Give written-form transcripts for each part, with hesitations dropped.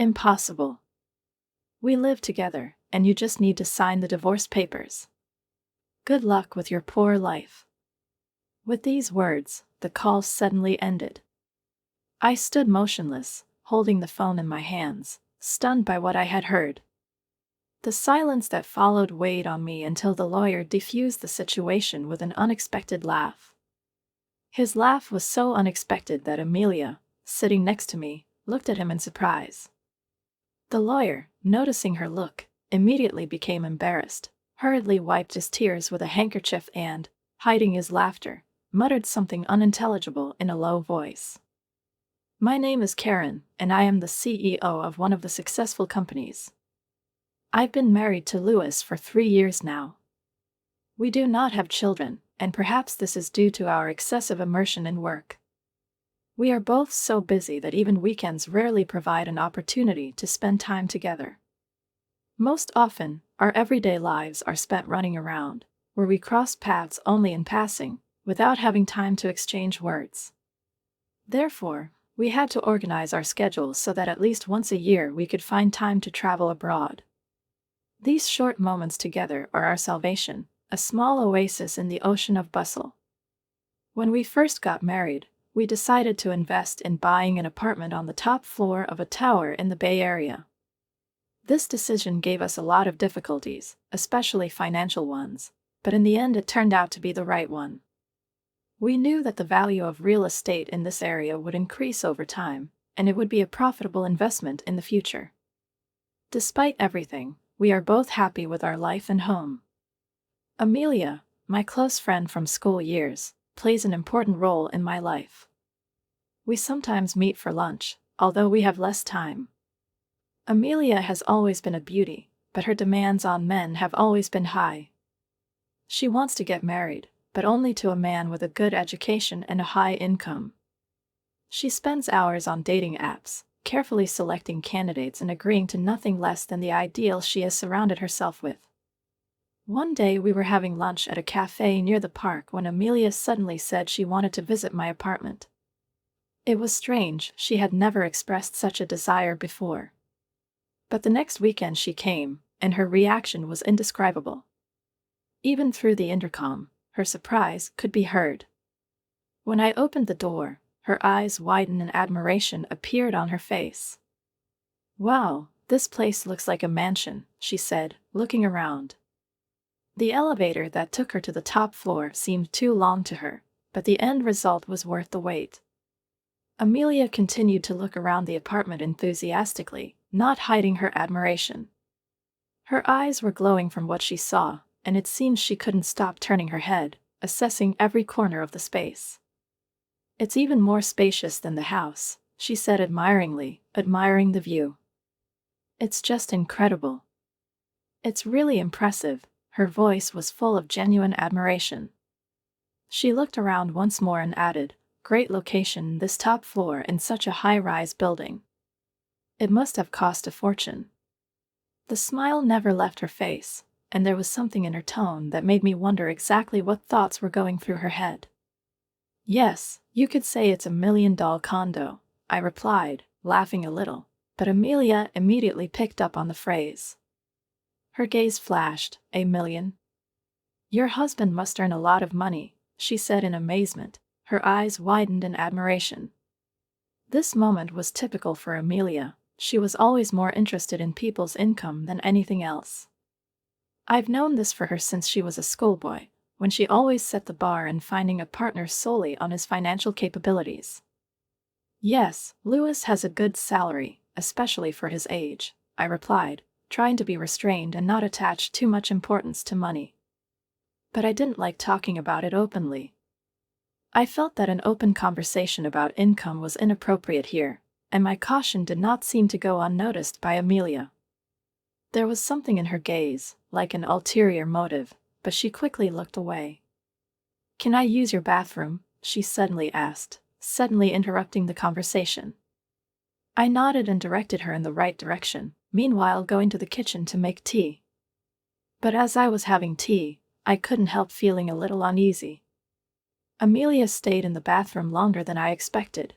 Impossible. We live together, and you just need to sign the divorce papers. Good luck with your poor life." With these words, the call suddenly ended. I stood motionless, holding the phone in my hands, stunned by what I had heard. The silence that followed weighed on me until the lawyer defused the situation with an unexpected laugh. His laugh was so unexpected that Amelia, sitting next to me, looked at him in surprise. The lawyer, noticing her look, immediately became embarrassed, hurriedly wiped his tears with a handkerchief and, hiding his laughter, muttered something unintelligible in a low voice. "My name is Karen, and I am the CEO of one of the successful companies. I've been married to Louis for 3 years now. We do not have children, and perhaps this is due to our excessive immersion in work. We are both so busy that even weekends rarely provide an opportunity to spend time together. Most often, our everyday lives are spent running around, where we cross paths only in passing, without having time to exchange words. Therefore, we had to organize our schedules so that at least once a year we could find time to travel abroad. These short moments together are our salvation, a small oasis in the ocean of bustle. When we first got married, we decided to invest in buying an apartment on the top floor of a tower in the Bay Area. This decision gave us a lot of difficulties, especially financial ones, but in the end it turned out to be the right one. We knew that the value of real estate in this area would increase over time, and it would be a profitable investment in the future. Despite everything, we are both happy with our life and home. Amelia, my close friend from school years, plays an important role in my life. We sometimes meet for lunch, although we have less time. Amelia has always been a beauty, but her demands on men have always been high. She wants to get married, but only to a man with a good education and a high income. She spends hours on dating apps, carefully selecting candidates and agreeing to nothing less than the ideal she has surrounded herself with. One day we were having lunch at a cafe near the park when Amelia suddenly said she wanted to visit my apartment. It was strange, she had never expressed such a desire before. But the next weekend she came, and her reaction was indescribable. Even through the intercom, her surprise could be heard. When I opened the door, her eyes widened and admiration appeared on her face. "Wow, this place looks like a mansion," she said, looking around. The elevator that took her to the top floor seemed too long to her, but the end result was worth the wait. Amelia continued to look around the apartment enthusiastically, not hiding her admiration. Her eyes were glowing from what she saw, and it seemed she couldn't stop turning her head, assessing every corner of the space. "It's even more spacious than the house," she said admiringly, admiring the view. "It's just incredible. It's really impressive." Her voice was full of genuine admiration. She looked around once more and added, "Great location, this top floor in such a high-rise building. It must have cost a fortune." The smile never left her face, and there was something in her tone that made me wonder exactly what thoughts were going through her head. "Yes, you could say it's $1 million condo," I replied, laughing a little, but Amelia immediately picked up on the phrase. Her gaze flashed. "A million? Your husband must earn a lot of money," she said in amazement, her eyes widened in admiration. This moment was typical for Amelia. She was always more interested in people's income than anything else. I've known this for her since she was a schoolboy, when she always set the bar in finding a partner solely on his financial capabilities. "Yes, Louis has a good salary, especially for his age," I replied, trying to be restrained and not attach too much importance to money. But I didn't like talking about it openly. I felt that an open conversation about income was inappropriate here, and my caution did not seem to go unnoticed by Amelia. There was something in her gaze, like an ulterior motive, but she quickly looked away. "Can I use your bathroom?" she suddenly asked, suddenly interrupting the conversation. I nodded and directed her in the right direction, meanwhile going to the kitchen to make tea. But as I was having tea, I couldn't help feeling a little uneasy. Amelia stayed in the bathroom longer than I expected.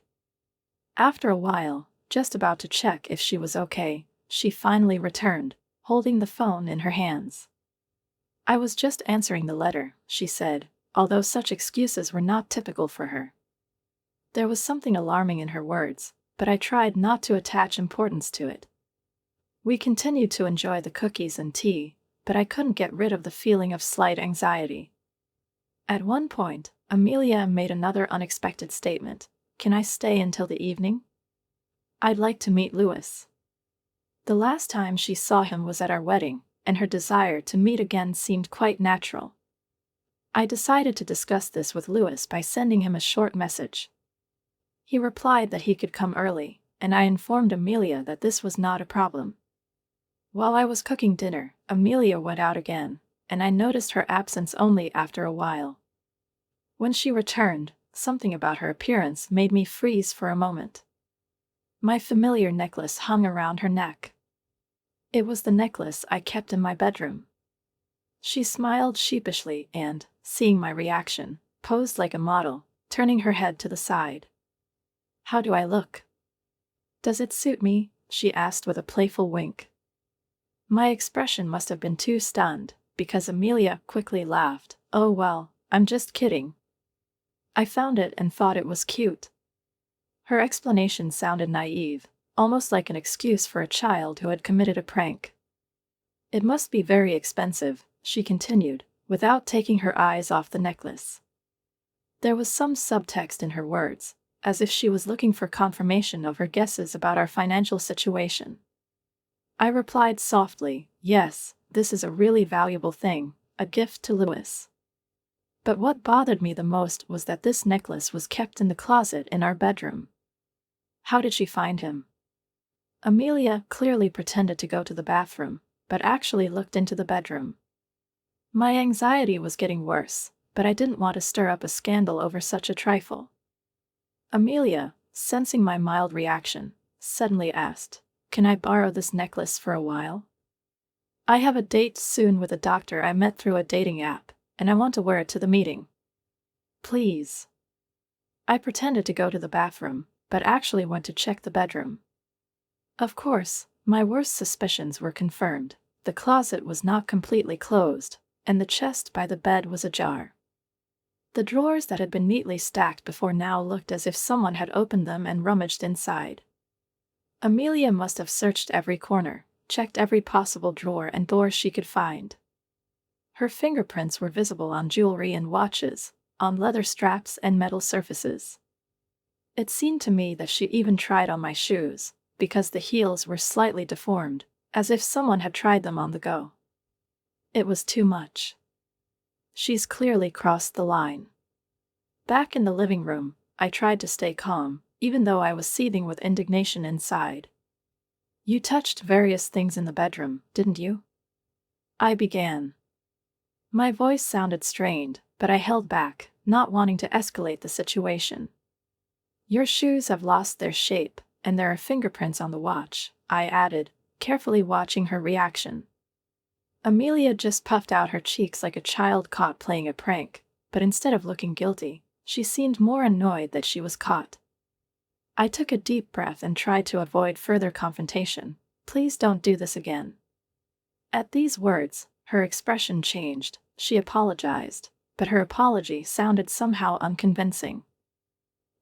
After a while, Just about to check if she was okay, she finally returned, holding the phone in her hands. "I was just answering the letter," she said, although such excuses were not typical for her. There was something alarming in her words, but I tried not to attach importance to it. We continued to enjoy the cookies and tea, but I couldn't get rid of the feeling of slight anxiety. At one point, Amelia made another unexpected statement. "Can I stay until the evening? I'd like to meet Louis." The last time she saw him was at our wedding, and her desire to meet again seemed quite natural. I decided to discuss this with Louis by sending him a short message. He replied that he could come early, and I informed Amelia that this was not a problem. While I was cooking dinner, Amelia went out again, and I noticed her absence only after a while. When she returned, something about her appearance made me freeze for a moment. My familiar necklace hung around her neck. It was the necklace I kept in my bedroom. She smiled sheepishly and, seeing my reaction, posed like a model, turning her head to the side. "How do I look? Does it suit me?" she asked with a playful wink. My expression must have been too stunned, because Amelia quickly laughed. "Oh well, I'm just kidding. I found it and thought it was cute." Her explanation sounded naive, almost like an excuse for a child who had committed a prank. "It must be very expensive," she continued, without taking her eyes off the necklace. There was some subtext in her words, as if she was looking for confirmation of her guesses about our financial situation. I replied softly, "Yes, this is a really valuable thing, a gift to Louis." But what bothered me the most was that this necklace was kept in the closet in our bedroom. How did she find him? Amelia clearly pretended to go to the bathroom, but actually looked into the bedroom. My anxiety was getting worse, but I didn't want to stir up a scandal over such a trifle. Amelia, sensing my mild reaction, suddenly asked, "Can I borrow this necklace for a while? I have a date soon with a doctor I met through a dating app, and I want to wear it to the meeting. Please." I pretended to go to the bathroom, but actually went to check the bedroom. Of course, my worst suspicions were confirmed. The closet was not completely closed, and the chest by the bed was ajar. The drawers that had been neatly stacked before now looked as if someone had opened them and rummaged inside. Amelia must have searched every corner, checked every possible drawer and door she could find. Her fingerprints were visible on jewelry and watches, on leather straps and metal surfaces. It seemed to me that she even tried on my shoes, because the heels were slightly deformed, as if someone had tried them on the go. It was too much. She's clearly crossed the line. Back in the living room, I tried to stay calm, even though I was seething with indignation inside. "You touched various things in the bedroom, didn't you?" I began. My voice sounded strained, but I held back, not wanting to escalate the situation. "Your shoes have lost their shape, and there are fingerprints on the watch," I added, carefully watching her reaction. Amelia just puffed out her cheeks like a child caught playing a prank, but instead of looking guilty, she seemed more annoyed that she was caught. I took a deep breath and tried to avoid further confrontation. "Please don't do this again." At these words, her expression changed. She apologized, but her apology sounded somehow unconvincing.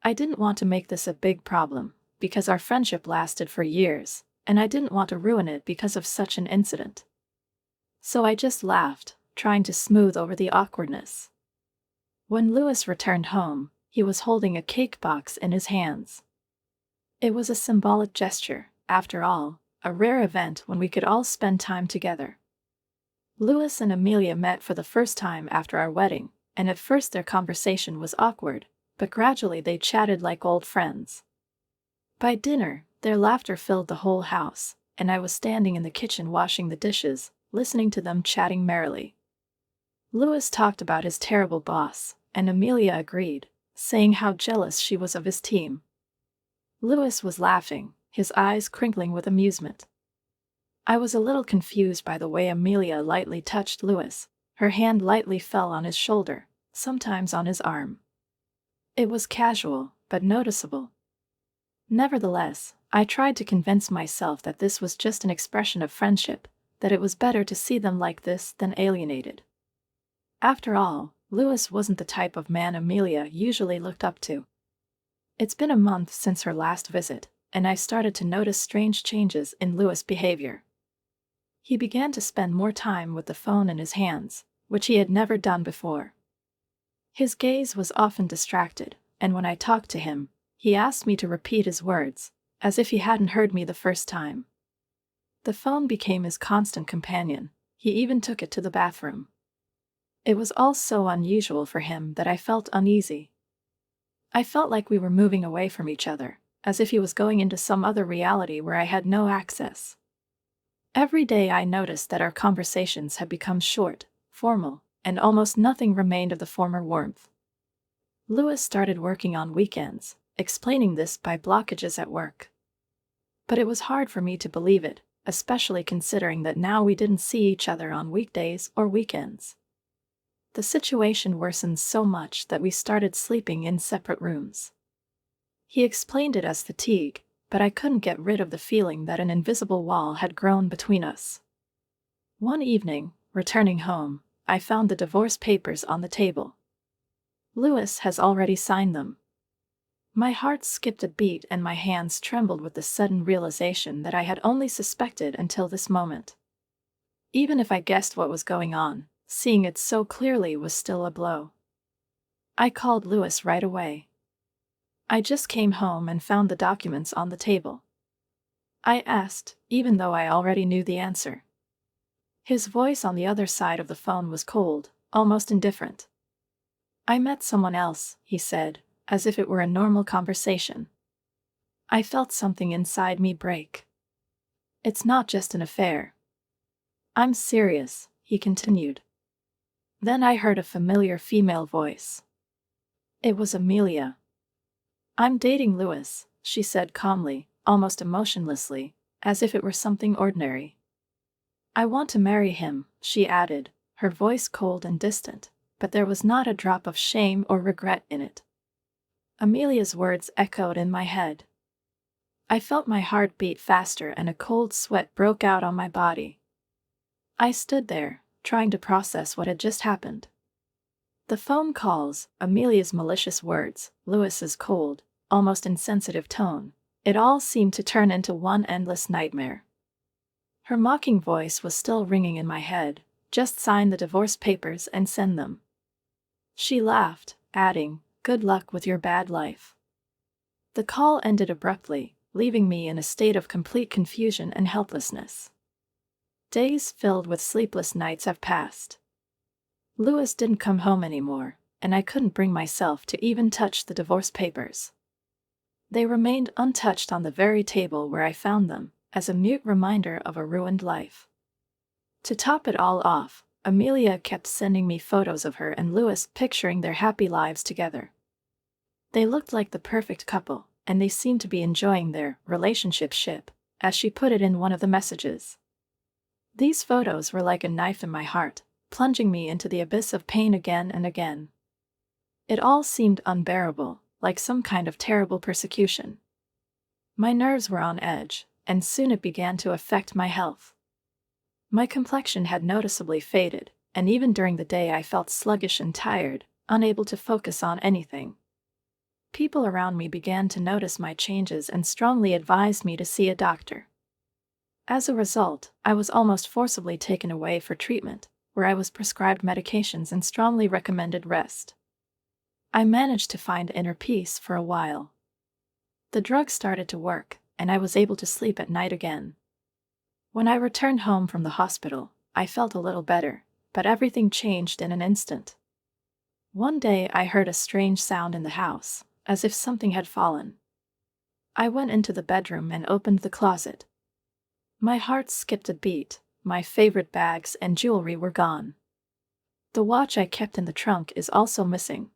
I didn't want to make this a big problem, because our friendship lasted for years, and I didn't want to ruin it because of such an incident. So I just laughed, trying to smooth over the awkwardness. When Louis returned home, he was holding a cake box in his hands. It was a symbolic gesture, after all, a rare event when we could all spend time together. Louis and Amelia met for the first time after our wedding, and at first their conversation was awkward, but gradually they chatted like old friends. By dinner, their laughter filled the whole house, and I was standing in the kitchen washing the dishes, listening to them chatting merrily. Louis talked about his terrible boss, and Amelia agreed, saying how jealous she was of his team. Louis was laughing, his eyes crinkling with amusement. I was a little confused by the way Amelia lightly touched Louis. Her hand lightly fell on his shoulder, sometimes on his arm. It was casual, but noticeable. Nevertheless, I tried to convince myself that this was just an expression of friendship, that it was better to see them like this than alienated. After all, Louis wasn't the type of man Amelia usually looked up to. It's been a month since her last visit, and I started to notice strange changes in Louis' behavior. He began to spend more time with the phone in his hands, which he had never done before. His gaze was often distracted, and when I talked to him, he asked me to repeat his words, as if he hadn't heard me the first time. The phone became his constant companion. He even took it to the bathroom. It was all so unusual for him that I felt uneasy. I felt like we were moving away from each other, as if he was going into some other reality where I had no access. Every day I noticed that our conversations had become short, formal, and almost nothing remained of the former warmth. Louis started working on weekends, explaining this by blockages at work. But it was hard for me to believe it, especially considering that now we didn't see each other on weekdays or weekends. The situation worsened so much that we started sleeping in separate rooms. He explained it as fatigue, but I couldn't get rid of the feeling that an invisible wall had grown between us. One evening, returning home, I found the divorce papers on the table. Louis has already signed them. My heart skipped a beat and my hands trembled with the sudden realization that I had only suspected until this moment. Even if I guessed what was going on, seeing it so clearly was still a blow. I called Louis right away. I just came home and found the documents on the table. I asked, even though I already knew the answer. His voice on the other side of the phone was cold, almost indifferent. I met someone else, he said, as if it were a normal conversation. I felt something inside me break. It's not just an affair. I'm serious, he continued. Then I heard a familiar female voice. It was Amelia. I'm dating Louis, she said calmly, almost emotionlessly, as if it were something ordinary. I want to marry him, she added, her voice cold and distant, but there was not a drop of shame or regret in it. Amelia's words echoed in my head. I felt my heart beat faster and a cold sweat broke out on my body. I stood there, trying to process what had just happened. The phone calls, Amelia's malicious words, Louis's cold, almost insensitive tone, it all seemed to turn into one endless nightmare. Her mocking voice was still ringing in my head, just sign the divorce papers and send them. She laughed, adding, good luck with your bad life. The call ended abruptly, leaving me in a state of complete confusion and helplessness. Days filled with sleepless nights have passed. Louis didn't come home anymore, and I couldn't bring myself to even touch the divorce papers. They remained untouched on the very table where I found them, as a mute reminder of a ruined life. To top it all off, Amelia kept sending me photos of her and Louis picturing their happy lives together. They looked like the perfect couple, and they seemed to be enjoying their relationship, as she put it in one of the messages. These photos were like a knife in my heart, plunging me into the abyss of pain again and again. It all seemed unbearable, like some kind of terrible persecution. My nerves were on edge, and soon it began to affect my health. My complexion had noticeably faded, and even during the day I felt sluggish and tired, unable to focus on anything. People around me began to notice my changes and strongly advised me to see a doctor. As a result, I was almost forcibly taken away for treatment, where I was prescribed medications and strongly recommended rest. I managed to find inner peace for a while. The drug started to work, and I was able to sleep at night again. When I returned home from the hospital, I felt a little better, but everything changed in an instant. One day I heard a strange sound in the house, as if something had fallen. I went into the bedroom and opened the closet. My heart skipped a beat, my favorite bags and jewelry were gone. The watch I kept in the trunk is also missing.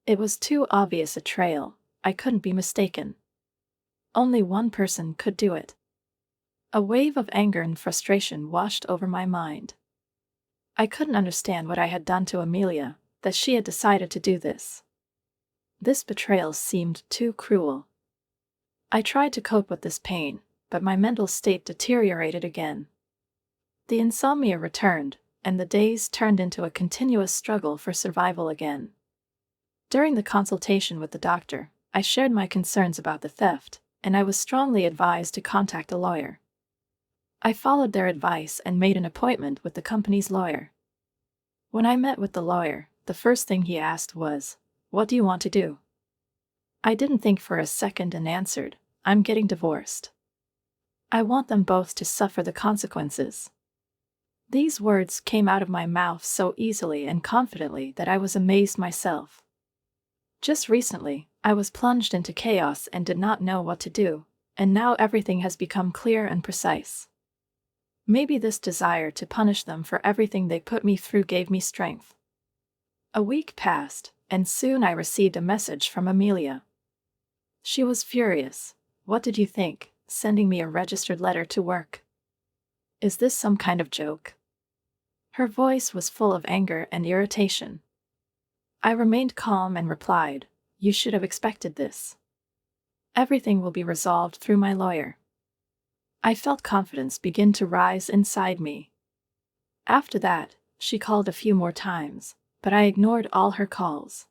It was too obvious a trail, I couldn't be mistaken. Only one person could do it. A wave of anger and frustration washed over my mind. I couldn't understand what I had done to Amelia, that she had decided to do this. This betrayal seemed too cruel. I tried to cope with this pain, but my mental state deteriorated again. The insomnia returned, and the days turned into a continuous struggle for survival again. During the consultation with the doctor, I shared my concerns about the theft, and I was strongly advised to contact a lawyer. I followed their advice and made an appointment with the company's lawyer. When I met with the lawyer, the first thing he asked was, "What do you want to do?" I didn't think for a second and answered, "I'm getting divorced. I want them both to suffer the consequences." These words came out of my mouth so easily and confidently that I was amazed myself. Just recently, I was plunged into chaos and did not know what to do, and now everything has become clear and precise. Maybe this desire to punish them for everything they put me through gave me strength. A week passed, and soon I received a message from Amelia. She was furious. "What did you think, sending me a registered letter to work? Is this some kind of joke?" Her voice was full of anger and irritation. I remained calm and replied, "You should have expected this. Everything will be resolved through my lawyer." I felt confidence begin to rise inside me. After that, she called a few more times, but I ignored all her calls.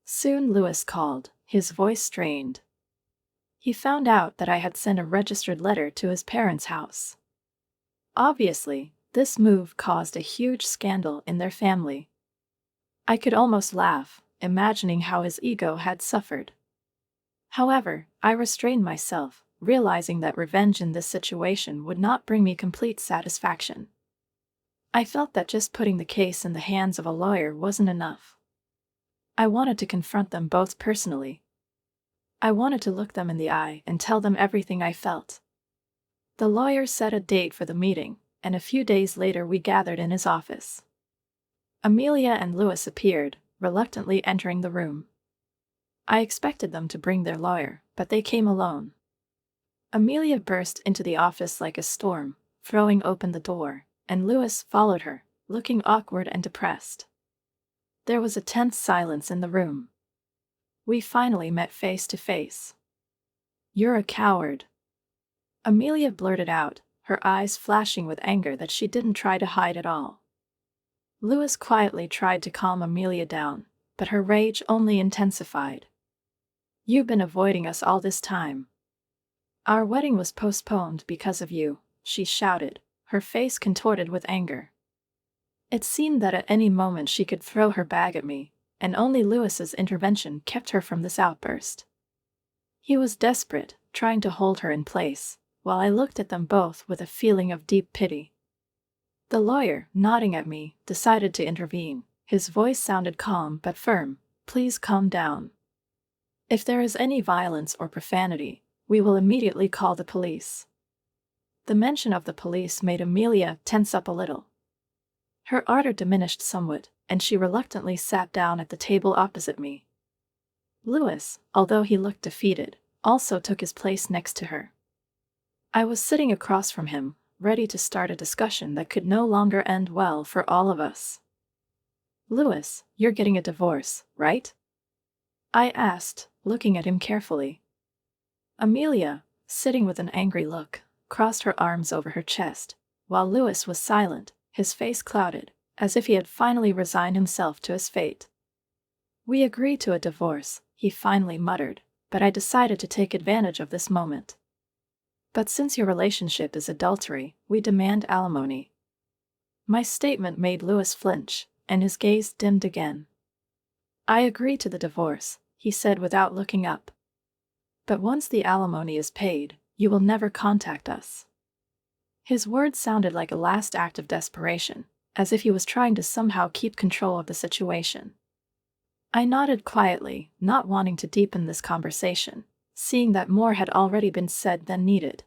Soon Louis called, his voice strained. He found out that I had sent a registered letter to his parents' house. Obviously, this move caused a huge scandal in their family. I could almost laugh, imagining how his ego had suffered. However, I restrained myself, realizing that revenge in this situation would not bring me complete satisfaction. I felt that just putting the case in the hands of a lawyer wasn't enough. I wanted to confront them both personally. I wanted to look them in the eye and tell them everything I felt. The lawyer set a date for the meeting, and a few days later we gathered in his office. Amelia and Louis appeared, reluctantly entering the room. I expected them to bring their lawyer, but they came alone. Amelia burst into the office like a storm, throwing open the door, and Louis followed her, looking awkward and depressed. There was a tense silence in the room. We finally met face to face. "You're a coward," Amelia blurted out, her eyes flashing with anger that she didn't try to hide at all. Louis quietly tried to calm Amelia down, but her rage only intensified. "You've been avoiding us all this time. Our wedding was postponed because of you," she shouted, her face contorted with anger. It seemed that at any moment she could throw her bag at me, and only Louis's intervention kept her from this outburst. He was desperate, trying to hold her in place, while I looked at them both with a feeling of deep pity. The lawyer, nodding at me, decided to intervene. His voice sounded calm but firm. "Please calm down. If there is any violence or profanity, we will immediately call the police." The mention of the police made Amelia tense up a little. Her ardor diminished somewhat, and she reluctantly sat down at the table opposite me. Louis, although he looked defeated, also took his place next to her. I was sitting across from him, ready to start a discussion that could no longer end well for all of us. "Louis, you're getting a divorce, right?" I asked, looking at him carefully. Amelia, sitting with an angry look, crossed her arms over her chest, while Louis was silent, his face clouded, as if he had finally resigned himself to his fate. "We agreed to a divorce," he finally muttered, "but I decided to take advantage of this moment. But since your relationship is adultery, we demand alimony." My statement made Louis flinch, and his gaze dimmed again. "I agree to the divorce," he said without looking up. "But once the alimony is paid, you will never contact us." His words sounded like a last act of desperation, as if he was trying to somehow keep control of the situation. I nodded quietly, not wanting to deepen this conversation, seeing that more had already been said than needed.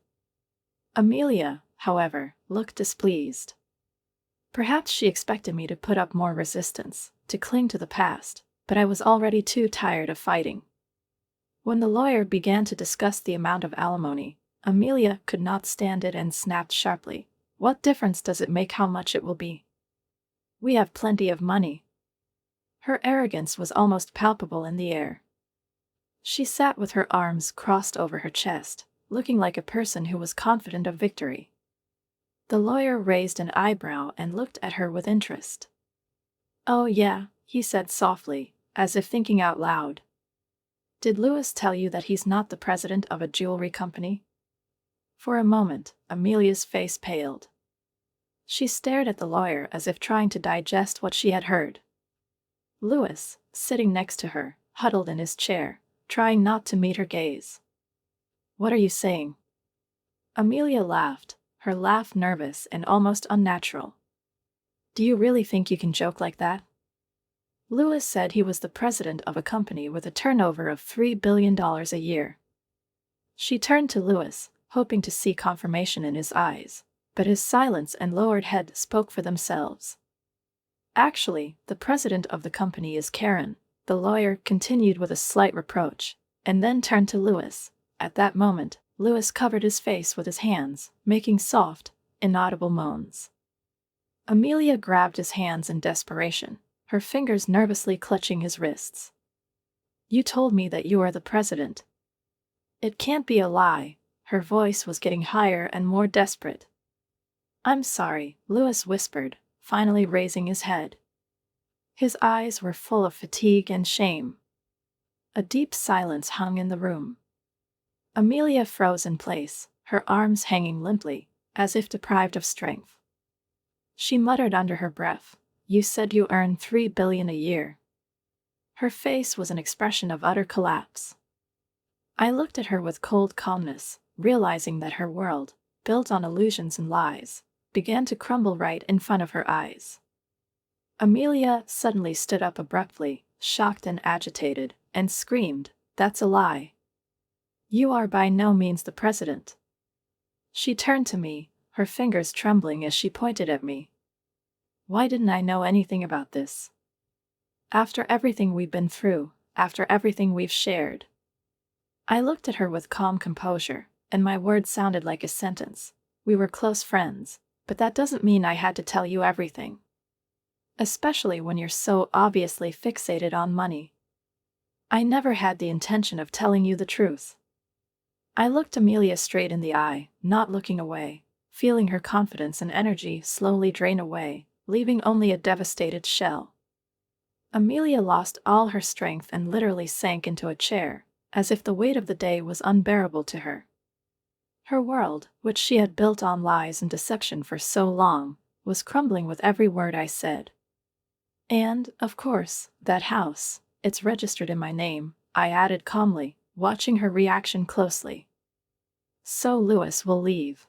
Amelia, however, looked displeased. Perhaps she expected me to put up more resistance, to cling to the past, but I was already too tired of fighting. When the lawyer began to discuss the amount of alimony, Amelia could not stand it and snapped sharply, "What difference does it make how much it will be? We have plenty of money." Her arrogance was almost palpable in the air. She sat with her arms crossed over her chest, looking like a person who was confident of victory. The lawyer raised an eyebrow and looked at her with interest. "Oh yeah," he said softly, as if thinking out loud. "Did Lewis tell you that he's not the president of a jewelry company?" For a moment, Amelia's face paled. She stared at the lawyer as if trying to digest what she had heard. Lewis, sitting next to her, huddled in his chair, trying not to meet her gaze. "What are you saying?" Amelia laughed, her laugh nervous and almost unnatural. "Do you really think you can joke like that? Lewis said he was the president of a company with a turnover of $3 billion a year." She turned to Lewis, hoping to see confirmation in his eyes, but his silence and lowered head spoke for themselves. "Actually, the president of the company is Karen," the lawyer continued with a slight reproach, and then turned to Lewis. At that moment, Lewis covered his face with his hands, making soft, inaudible moans. Amelia grabbed his hands in desperation, her fingers nervously clutching his wrists. "You told me that you are the president." "It can't be a lie." Her voice was getting higher and more desperate. "I'm sorry," Lewis whispered, finally raising his head. His eyes were full of fatigue and shame. A deep silence hung in the room. Amelia froze in place, her arms hanging limply, as if deprived of strength. She muttered under her breath, "You said you earn $3 billion a year." Her face was an expression of utter collapse. I looked at her with cold calmness, realizing that her world, built on illusions and lies, began to crumble right in front of her eyes. Amelia suddenly stood up abruptly, shocked and agitated, and screamed, "That's a lie. You are by no means the president." She turned to me, her fingers trembling as she pointed at me. Why didn't I know anything about this? After everything we've been through, after everything we've shared. I looked at her with calm composure, and my words sounded like a sentence. "We were close friends, but that doesn't mean I had to tell you everything. Especially when you're so obviously fixated on money. I never had the intention of telling you the truth." I looked Amelia straight in the eye, not looking away, feeling her confidence and energy slowly drain away, leaving only a devastated shell. Amelia lost all her strength and literally sank into a chair, as if the weight of the day was unbearable to her. Her world, which she had built on lies and deception for so long, was crumbling with every word I said. "And, of course, that house, it's registered in my name," I added calmly, watching her reaction closely. "So Lewis will leave."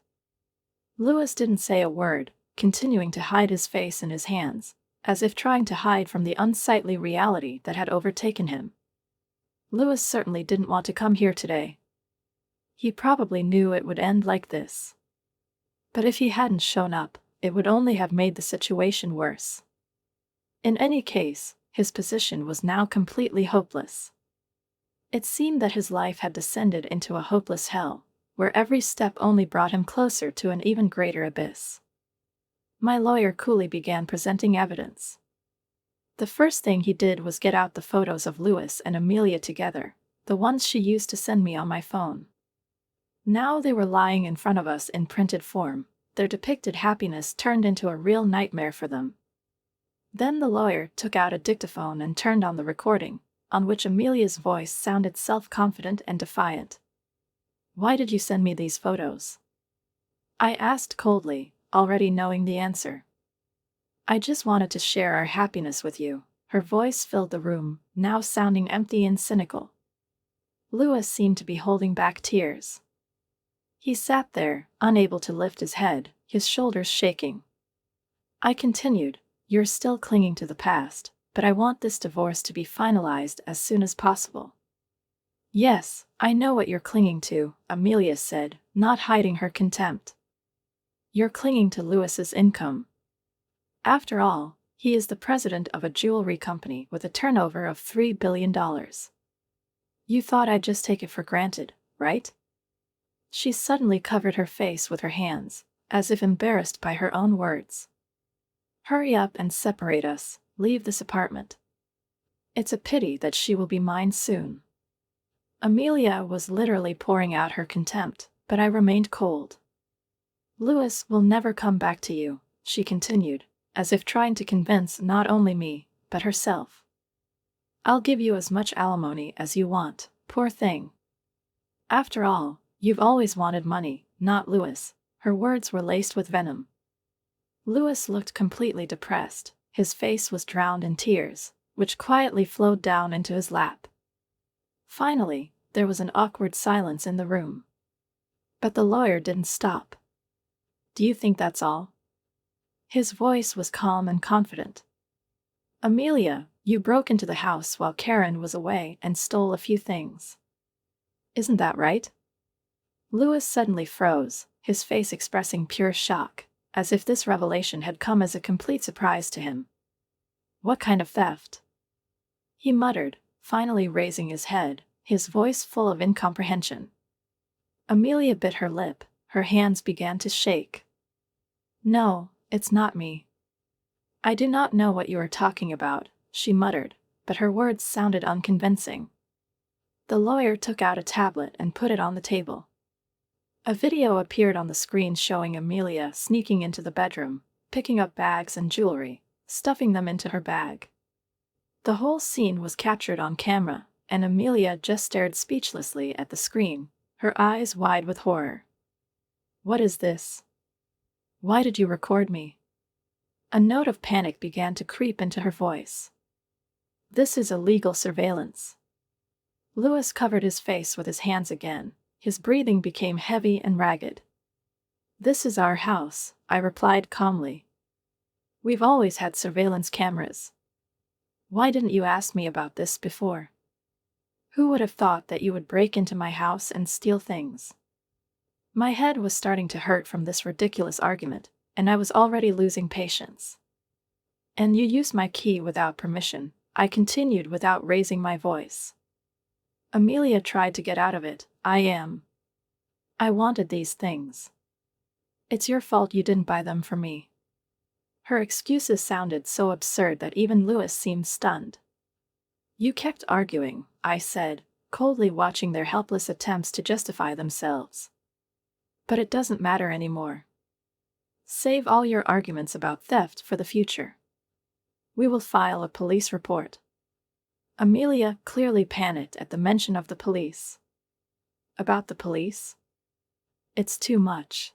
Lewis didn't say a word, continuing to hide his face in his hands, as if trying to hide from the unsightly reality that had overtaken him. Lewis certainly didn't want to come here today. He probably knew it would end like this. But if he hadn't shown up, it would only have made the situation worse. In any case, his position was now completely hopeless. It seemed that his life had descended into a hopeless hell, where every step only brought him closer to an even greater abyss. My lawyer coolly began presenting evidence. The first thing he did was get out the photos of Lewis and Amelia together, the ones she used to send me on my phone. Now they were lying in front of us in printed form, their depicted happiness turned into a real nightmare for them. Then the lawyer took out a dictaphone and turned on the recording, on which Amelia's voice sounded self-confident and defiant. "Why did you send me these photos?" I asked coldly, already knowing the answer. "I just wanted to share our happiness with you." Her voice filled the room, now sounding empty and cynical. Lewis seemed to be holding back tears. He sat there, unable to lift his head, his shoulders shaking. I continued, "You're still clinging to the past, but I want this divorce to be finalized as soon as possible." "Yes, I know what you're clinging to," Amelia said, not hiding her contempt. "You're clinging to Lewis's income. After all, he is the president of a jewelry company with a turnover of $3 billion. You thought I'd just take it for granted, right?" She suddenly covered her face with her hands, as if embarrassed by her own words. "Hurry up and separate us, leave this apartment. It's a pity that she will be mine soon." Amelia was literally pouring out her contempt, but I remained cold. Louis will never come back to you, she continued, as if trying to convince not only me, but herself. I'll give you as much alimony as you want, poor thing. After all, you've always wanted money, not Louis. Her words were laced with venom. Louis looked completely depressed. His face was drowned in tears, which quietly flowed down into his lap. Finally, there was an awkward silence in the room. But the lawyer didn't stop. Do you think that's all? His voice was calm and confident. Amelia, you broke into the house while Karen was away and stole a few things. Isn't that right? Louis suddenly froze, his face expressing pure shock, as if this revelation had come as a complete surprise to him. What kind of theft? He muttered, finally raising his head, his voice full of incomprehension. Amelia bit her lip, her hands began to shake. No, it's not me. I do not know what you are talking about, she muttered, but her words sounded unconvincing. The lawyer took out a tablet and put it on the table. A video appeared on the screen showing Amelia sneaking into the bedroom, picking up bags and jewelry, stuffing them into her bag. The whole scene was captured on camera, and Amelia just stared speechlessly at the screen, her eyes wide with horror. What is this? Why did you record me? A note of panic began to creep into her voice. This is illegal surveillance. Louis covered his face with his hands again. His breathing became heavy and ragged. This is our house, I replied calmly. We've always had surveillance cameras. Why didn't you ask me about this before? Who would have thought that you would break into my house and steal things? My head was starting to hurt from this ridiculous argument, and I was already losing patience. And you used my key without permission, I continued without raising my voice. Amelia tried to get out of it. I wanted these things. It's your fault you didn't buy them for me. Her excuses sounded so absurd that even Louis seemed stunned. You kept arguing, I said, coldly watching their helpless attempts to justify themselves. But it doesn't matter anymore. Save all your arguments about theft for the future. We will file a police report. Amelia clearly panicked at the mention of the police. About the police? It's too much.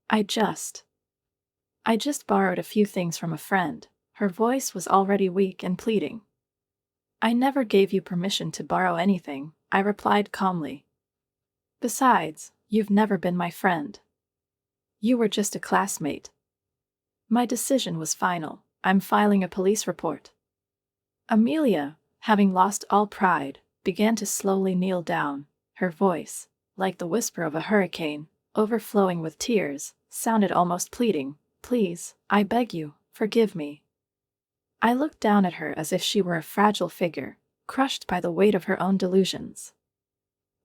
I just borrowed a few things from a friend. Her voice was already weak and pleading. I never gave you permission to borrow anything, I replied calmly. Besides, you've never been my friend. You were just a classmate. My decision was final. I'm filing a police report. Amelia, having lost all pride, began to slowly kneel down. Her voice, like the whisper of a hurricane, overflowing with tears, sounded almost pleading. Please, I beg you, forgive me. I looked down at her as if she were a fragile figure, crushed by the weight of her own delusions.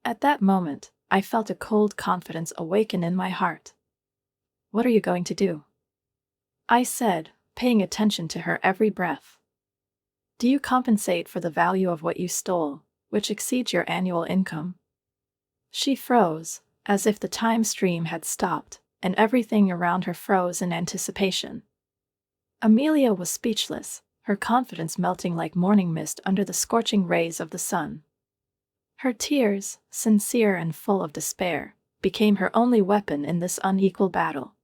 At that moment, I felt a cold confidence awaken in my heart. What are you going to do? I said, paying attention to her every breath. Do you compensate for the value of what you stole, which exceeds your annual income? She froze, as if the time stream had stopped, and everything around her froze in anticipation. Amelia was speechless, her confidence melting like morning mist under the scorching rays of the sun. Her tears, sincere and full of despair, became her only weapon in this unequal battle.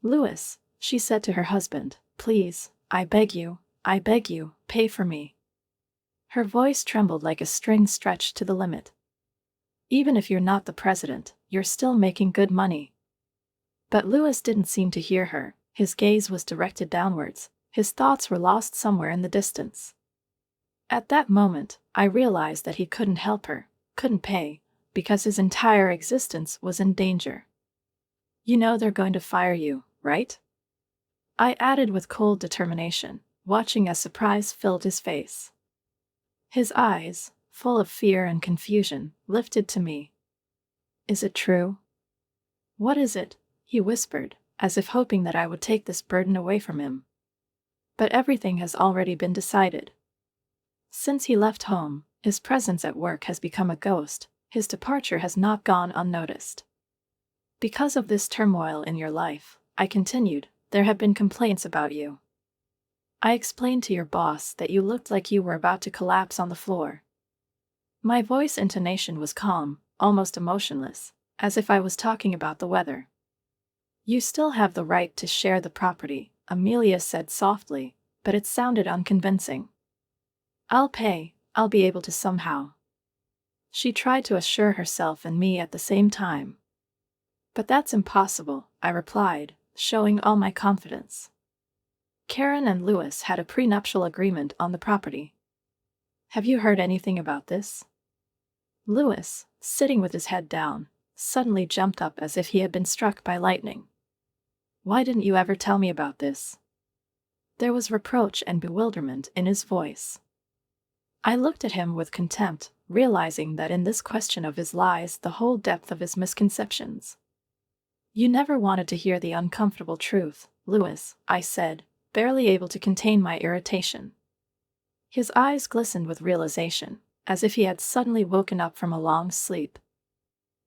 Louis, she said to her husband, please, I beg you, pay for me. Her voice trembled like a string stretched to the limit. Even if you're not the president, you're still making good money. But Louis didn't seem to hear her. His gaze was directed downwards. His thoughts were lost somewhere in the distance. At that moment, I realized that he couldn't help her, couldn't pay, because his entire existence was in danger. You know they're going to fire you, right? I added with cold determination, watching as surprise filled his face. His eyes, full of fear and confusion, lifted to me. Is it true? What is it? He whispered, as if hoping that I would take this burden away from him. But everything has already been decided. Since he left home, His presence at work has become a ghost. His departure has not gone unnoticed. Because of this turmoil in your life, I continued, there have been complaints about you. I explained to your boss that you looked like you were about to collapse on the floor. My voice intonation was calm, almost emotionless, as if I was talking about the weather. You still have the right to share the property, Amelia said softly, but it sounded unconvincing. I'll pay, I'll be able to somehow. She tried to assure herself and me at the same time. But that's impossible, I replied, showing all my confidence. Karen and Louis had a prenuptial agreement on the property. Have you heard anything about this? Louis, sitting with his head down, suddenly jumped up as if he had been struck by lightning. Why didn't you ever tell me about this? There was reproach and bewilderment in his voice. I looked at him with contempt, realizing that in this question of his lies the whole depth of his misconceptions. You never wanted to hear the uncomfortable truth, Louis, I said, barely able to contain my irritation. His eyes glistened with realization, as if he had suddenly woken up from a long sleep.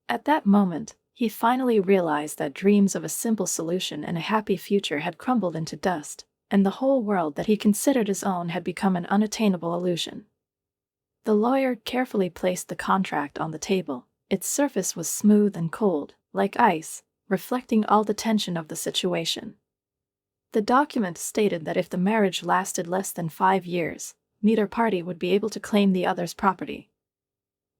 At that moment, he finally realized that dreams of a simple solution and a happy future had crumbled into dust, and the whole world that he considered his own had become an unattainable illusion. The lawyer carefully placed the contract on the table. Its surface was smooth and cold, like ice, reflecting all the tension of the situation. The document stated that if the marriage lasted less than 5 years, neither party would be able to claim the other's property.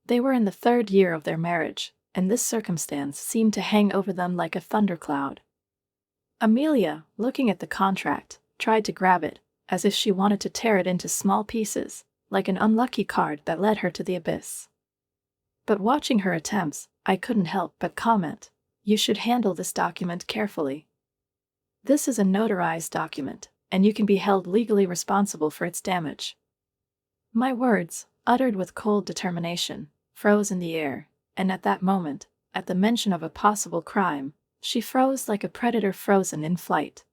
They were in the 3rd year of their marriage, and this circumstance seemed to hang over them like a thundercloud. Amelia, looking at the contract, tried to grab it, as if she wanted to tear it into small pieces, like an unlucky card that led her to the abyss. But watching her attempts, I couldn't help but comment, you should handle this document carefully. This is a notarized document, and you can be held legally responsible for its damage. My words, uttered with cold determination, froze in the air, and at that moment, at the mention of a possible crime, she froze like a predator frozen in flight.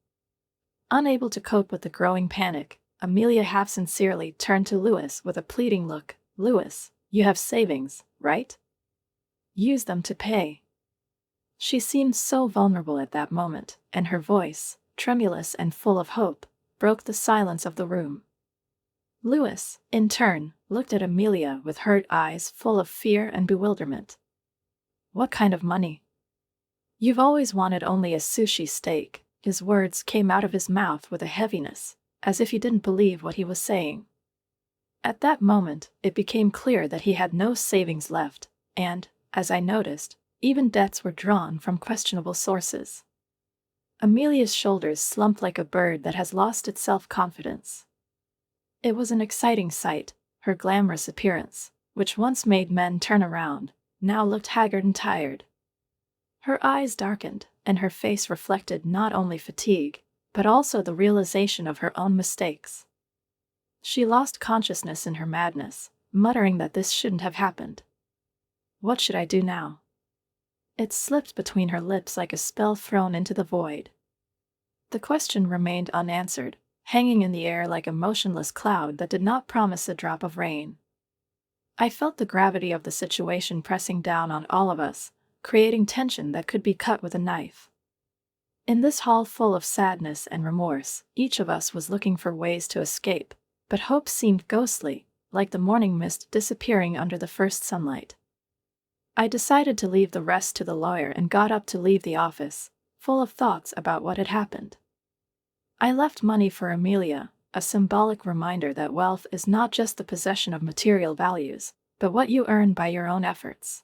Unable to cope with the growing panic, Amelia half-sincerely turned to Louis with a pleading look. Louis, you have savings, right? Use them to pay. She seemed so vulnerable at that moment, and her voice, tremulous and full of hope, broke the silence of the room. Louis, in turn, looked at Amelia with hurt eyes full of fear and bewilderment. What kind of money? You've always wanted only a sushi steak. His words came out of his mouth with a heaviness, as if he didn't believe what he was saying. At that moment, it became clear that he had no savings left, and, as I noticed, even debts were drawn from questionable sources. Amelia's shoulders slumped like a bird that has lost its self-confidence. It was an exciting sight, her glamorous appearance, which once made men turn around, now looked haggard and tired. Her eyes darkened, and her face reflected not only fatigue, but also the realization of her own mistakes. She lost consciousness in her madness, muttering that this shouldn't have happened. What should I do now? It slipped between her lips like a spell thrown into the void. The question remained unanswered, hanging in the air like a motionless cloud that did not promise a drop of rain. I felt the gravity of the situation pressing down on all of us, creating tension that could be cut with a knife. In this hall full of sadness and remorse, each of us was looking for ways to escape, but hope seemed ghostly, like the morning mist disappearing under the first sunlight. I decided to leave the rest to the lawyer and got up to leave the office, full of thoughts about what had happened. I left money for Amelia, a symbolic reminder that wealth is not just the possession of material values, but what you earn by your own efforts.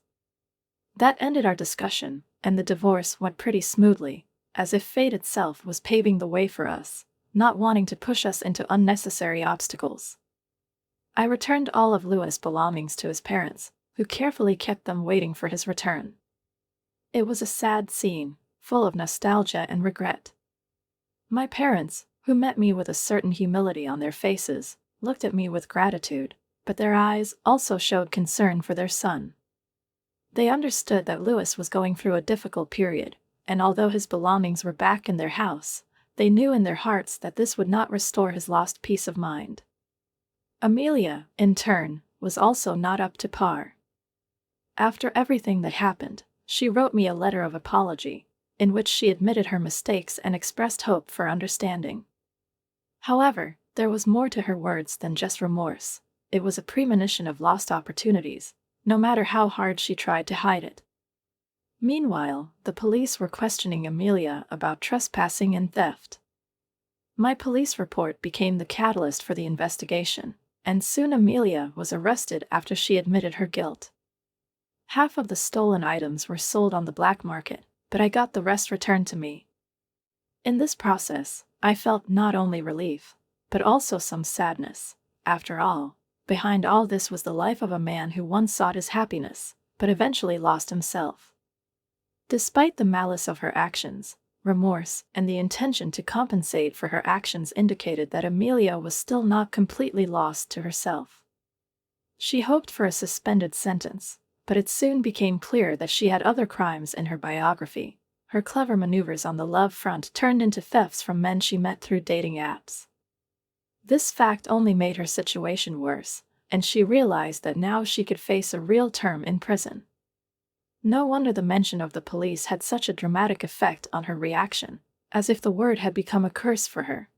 That ended our discussion, and the divorce went pretty smoothly, as if fate itself was paving the way for us, not wanting to push us into unnecessary obstacles. I returned all of Louis' belongings to his parents, who carefully kept them waiting for his return. It was a sad scene, full of nostalgia and regret. My parents, who met me with a certain humility on their faces, looked at me with gratitude, but their eyes also showed concern for their son. They understood that Louis was going through a difficult period, and although his belongings were back in their house, they knew in their hearts that this would not restore his lost peace of mind. Amelia, in turn, was also not up to par. After everything that happened, she wrote me a letter of apology, in which she admitted her mistakes and expressed hope for understanding. However, there was more to her words than just remorse. It was a premonition of lost opportunities, no matter how hard she tried to hide it. Meanwhile, the police were questioning Amelia about trespassing and theft. My police report became the catalyst for the investigation, and soon Amelia was arrested after she admitted her guilt. Half of the stolen items were sold on the black market, but I got the rest returned to me. In this process, I felt not only relief, but also some sadness. After all, behind all this was the life of a man who once sought his happiness, but eventually lost himself. Despite the malice of her actions, remorse and the intention to compensate for her actions indicated that Amelia was still not completely lost to herself. She hoped for a suspended sentence, but it soon became clear that she had other crimes in her biography. Her clever maneuvers on the love front turned into thefts from men she met through dating apps. This fact only made her situation worse, and she realized that now she could face a real term in prison. No wonder the mention of the police had such a dramatic effect on her reaction, as if the word had become a curse for her.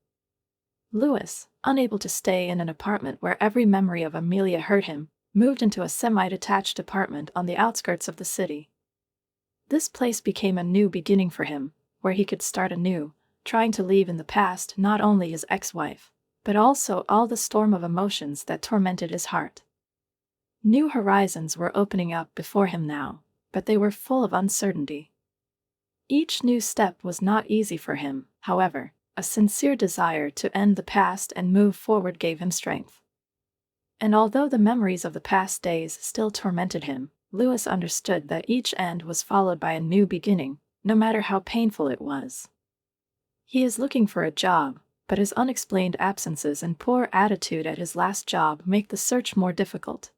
Louis, unable to stay in an apartment where every memory of Amelia hurt him, moved into a semi-detached apartment on the outskirts of the city. This place became a new beginning for him, where he could start anew, trying to leave in the past not only his ex-wife, but also all the storm of emotions that tormented his heart. New horizons were opening up before him now, but they were full of uncertainty. Each new step was not easy for him, however. A sincere desire to end the past and move forward gave him strength. And although the memories of the past days still tormented him, Louis understood that each end was followed by a new beginning, no matter how painful it was. He is looking for a job, but his unexplained absences and poor attitude at his last job make the search more difficult.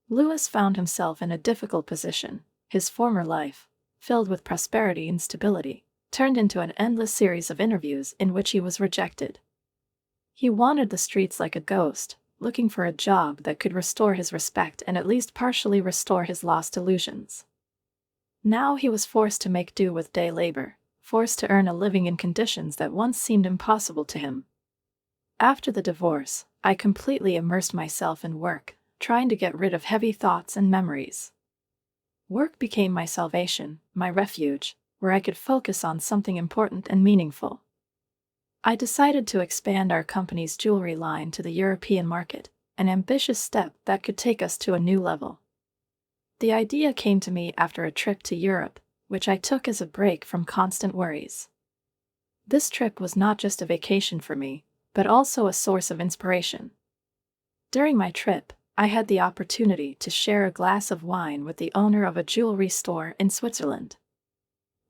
Louis found himself in a difficult position. His former life, filled with prosperity and stability, turned into an endless series of interviews in which he was rejected. He wandered the streets like a ghost, looking for a job that could restore his respect and at least partially restore his lost illusions. Now he was forced to make do with day labor, forced to earn a living in conditions that once seemed impossible to him. After the divorce, I completely immersed myself in work, trying to get rid of heavy thoughts and memories. Work became my salvation, my refuge, where I could focus on something important and meaningful. I decided to expand our company's jewelry line to the European market, an ambitious step that could take us to a new level. The idea came to me after a trip to Europe, which I took as a break from constant worries. This trip was not just a vacation for me, but also a source of inspiration. During my trip, I had the opportunity to share a glass of wine with the owner of a jewelry store in Switzerland.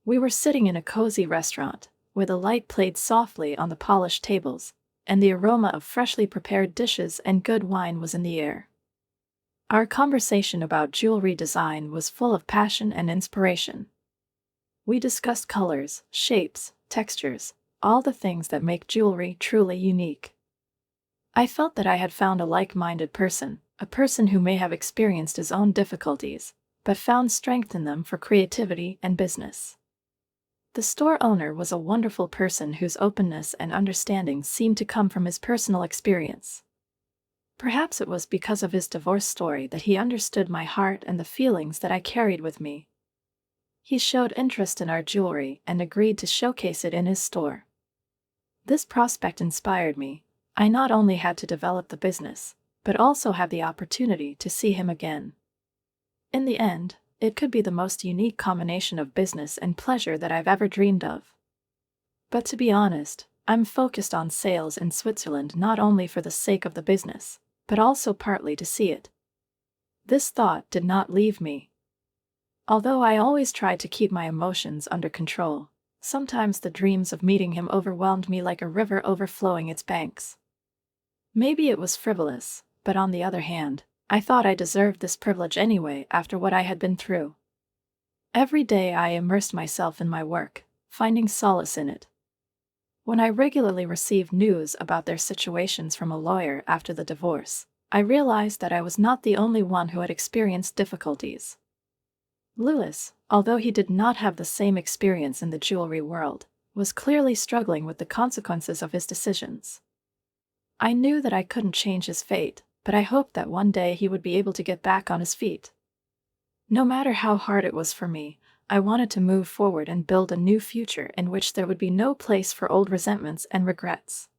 We were sitting in a cozy restaurant, where the light played softly on the polished tables, and the aroma of freshly prepared dishes and good wine was in the air. Our conversation about jewelry design was full of passion and inspiration. We discussed colors, shapes, textures, all the things that make jewelry truly unique. I felt that I had found a like-minded person, a person who may have experienced his own difficulties, but found strength in them for creativity and business. The store owner was a wonderful person whose openness and understanding seemed to come from his personal experience. Perhaps it was because of his divorce story that he understood my heart and the feelings that I carried with me. He showed interest in our jewelry and agreed to showcase it in his store. This prospect inspired me. I not only had to develop the business, but also have the opportunity to see him again. In the end, it could be the most unique combination of business and pleasure that I've ever dreamed of. But to be honest, I'm focused on sales in Switzerland not only for the sake of the business, but also partly to see it. This thought did not leave me. Although I always tried to keep my emotions under control, sometimes the dreams of meeting him overwhelmed me like a river overflowing its banks. Maybe it was frivolous, but on the other hand, I thought I deserved this privilege anyway after what I had been through. Every day I immersed myself in my work, finding solace in it. When I regularly received news about their situations from a lawyer after the divorce, I realized that I was not the only one who had experienced difficulties. Lewis, although he did not have the same experience in the jewelry world, was clearly struggling with the consequences of his decisions. I knew that I couldn't change his fate, but I hoped that one day he would be able to get back on his feet. No matter how hard it was for me, I wanted to move forward and build a new future in which there would be no place for old resentments and regrets.